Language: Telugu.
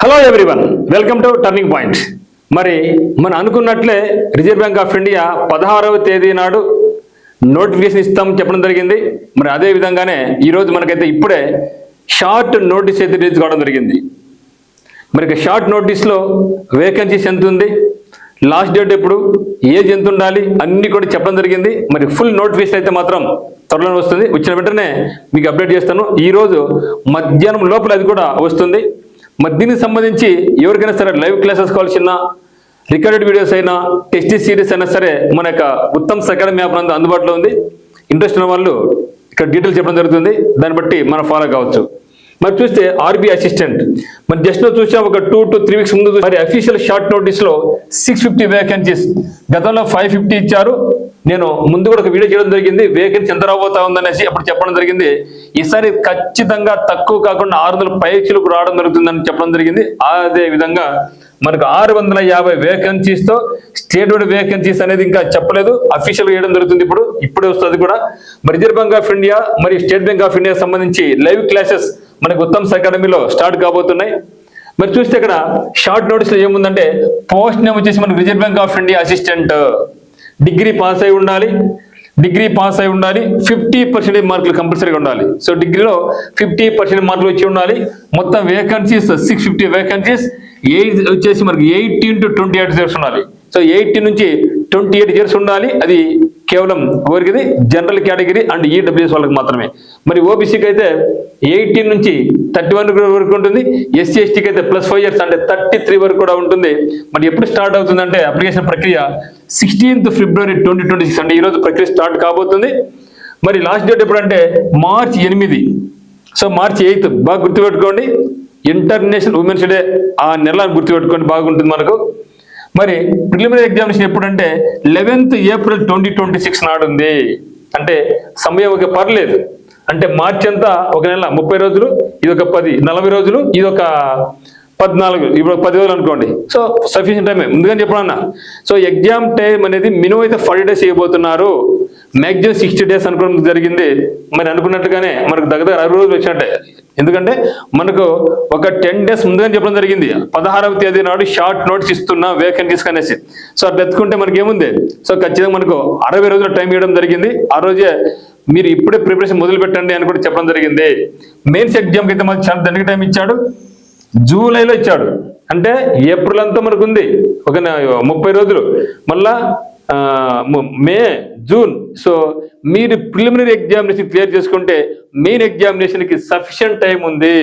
Hello everyone, welcome to turning point. మరి మనం అనుకున్నట్లే రిజర్వ్ బ్యాంక్ ఆఫ్ ఇండియా 16వ తేదీ నాడు నోటిఫికేషన్ ఇస్తాం చెప్పడం జరిగింది. మరి అదే విధంగానే ఈరోజు మనకైతే ఇప్పుడే షార్ట్ నోటీస్ అయితే రిలీజ్ కావడం జరిగింది. మరి షార్ట్ నోటీస్లో వేకెన్సీస్ ఎంత ఉంది, లాస్ట్ డేట్ ఎప్పుడు, ఏజ్ ఎంత ఉండాలి అన్నీ కూడా చెప్పడం జరిగింది. మరి ఫుల్ నోటిఫికేషన్ అయితే మాత్రం త్వరలో వస్తుంది. వచ్చిన వెంటనే మీకు అప్డేట్ చేస్తాను. ఈరోజు మధ్యాహ్నం లోపల అది కూడా వస్తుంది. మరి దీనికి సంబంధించి ఎవరికైనా సరే లైవ్ క్లాసెస్ కావాల్సిన రికార్డెడ్ వీడియోస్ అయినా టెస్ట్ సిరీస్ అయినా సరే మన యొక్క ఉత్తమ్స్ అకాడమీ యాప్ నందు అందుబాటులో ఉంది. ఇంట్రెస్ట్ ఉన్న వాళ్ళు ఇక్కడ డీటెయిల్స్ చెప్పడం జరుగుతుంది. దాన్ని బట్టి మనం ఫాలో కావచ్చు. మరి చూస్తే ఆర్బీ అసిస్టెంట్ మరి జస్ట్ చూసా ఒక 2 to 3 weeks ముందు మరి అఫీషియల్ షార్ట్ నోటీస్లో 650 వేకెన్సీస్, గతంలో 550 ఇచ్చారు. నేను ముందు కూడా ఒక వీడియో చేయడం జరిగింది, వేకెన్సీ ఎంత రాబోతా ఉందనేసి అప్పుడు చెప్పడం జరిగింది. ఈసారి ఖచ్చితంగా తక్కువ కాకుండా 600 పైచీలకు రావడం జరుగుతుందని చెప్పడం జరిగింది. అదే విధంగా మనకు 650 వేకెన్సీస్తో స్టేట్ వైడ్ వేకెన్సీస్ అనేది ఇంకా చెప్పలేదు, అఫీషియల్ వేయడం జరుగుతుంది. ఇప్పుడే వస్తుంది కూడా. మరి రిజర్వ్ బ్యాంక్ ఆఫ్ ఇండియా మరియు స్టేట్ బ్యాంక్ ఆఫ్ ఇండియా సంబంధించి లైవ్ క్లాసెస్ మనకు ఉత్తమ్స్ అకాడమీలో స్టార్ట్ కాబోతున్నాయి. మరి చూస్తే ఇక్కడ షార్ట్ నోటీస్లో ఏముందంటే పోస్ట్ నేమ్ వచ్చేసి మనకు reserve bank of India assistant, degree pass అయి ఉండాలి. 50% మార్కులు కంపల్సరీగా ఉండాలి. సో డిగ్రీలో 50% మార్కులు వచ్చి ఉండాలి. మొత్తం వేకెన్సీస్ 650 వేకెన్సీస్. ఏజ్ వచ్చేసి మనకి 18 to 28 ఇయర్స్ ఉండాలి. సో 18 నుంచి 28 ఇయర్స్ ఉండాలి. అది కేవలం ఎవరికి, జనరల్ కేటగిరీ అండ్ ఈడబ్ల్యూఎస్ వాళ్ళకి మాత్రమే. మరి ఓబీసీకి అయితే 18 నుంచి 31 వరకు ఉంటుంది. ఎస్సీ ఎస్టీకి అయితే +5 years అంటే 33 వరకు కూడా ఉంటుంది. మరి ఎప్పుడు స్టార్ట్ అవుతుందంటే అప్లికేషన్ ప్రక్రియ 16th February 2026 అంటే ఈరోజు ప్రక్రియ స్టార్ట్ కాబోతుంది. మరి లాస్ట్ డేట్ ఎప్పుడంటే March 8. సో March 8 బాగా గుర్తుపెట్టుకోండి. ఇంటర్నేషనల్ ఉమెన్స్ డే ఆ నెల గుర్తుపెట్టుకోండి, బాగుంటుంది మనకు. మరి ప్రిలిమినరీ ఎగ్జామినేషన్ ఎప్పుడంటే 11th April 2026 నాడు ఉంది. అంటే సమయం ఒక పర్లేదు. అంటే మార్చి అంతా ఒక నెల 30 రోజులు, ఇది ఒక 40 రోజులు, ఇది ఒక 14, ఇప్పుడు 10 రోజులు అనుకోండి. సో సఫిషియెంట్ టైమే ముందుగానే చెప్పడన్నా. సో ఎగ్జామ్ టైం అనేది మినిమం అయితే 40 days చేయబోతున్నారు. మ్యాక్సిమం 60 days అనుకోవడం జరిగింది. మరి అనుకున్నట్టుగానే మనకు దగ్గర 60 రోజులు వచ్చినట్టే. ఎందుకంటే మనకు ఒక 10 days ముందుగానే చెప్పడం జరిగింది. 16వ తేదీ నాడు షార్ట్ నోట్స్ ఇస్తున్నా వేకెన్సీస్ అనేసి. సో అట్లా ఎత్తుకుంటే మనకి ఏముంది, సో ఖచ్చితంగా మనకు 60 రోజుల టైం ఇవ్వడం జరిగింది. ఆ రోజే మీరు ఇప్పుడే ప్రిపరేషన్ మొదలు పెట్టండి అని కూడా చెప్పడం జరిగింది. మెయిన్స్ ఎగ్జామ్కి అయితే మనకి చాలా దండిగా టైం ఇచ్చాడు. జూలైలో ఇచ్చాడు. అంటే ఏప్రిల్ అంతా మనకు ఉంది ఒక 30 రోజులు, మళ్ళా మే, జూన్. సో మీరు ప్రిలిమినరీ ఎగ్జామినేషన్ క్లియర్ చేసుకుంటే మెయిన్ ఎగ్జామినేషన్కి సఫిషియెంట్ టైం ఉంది.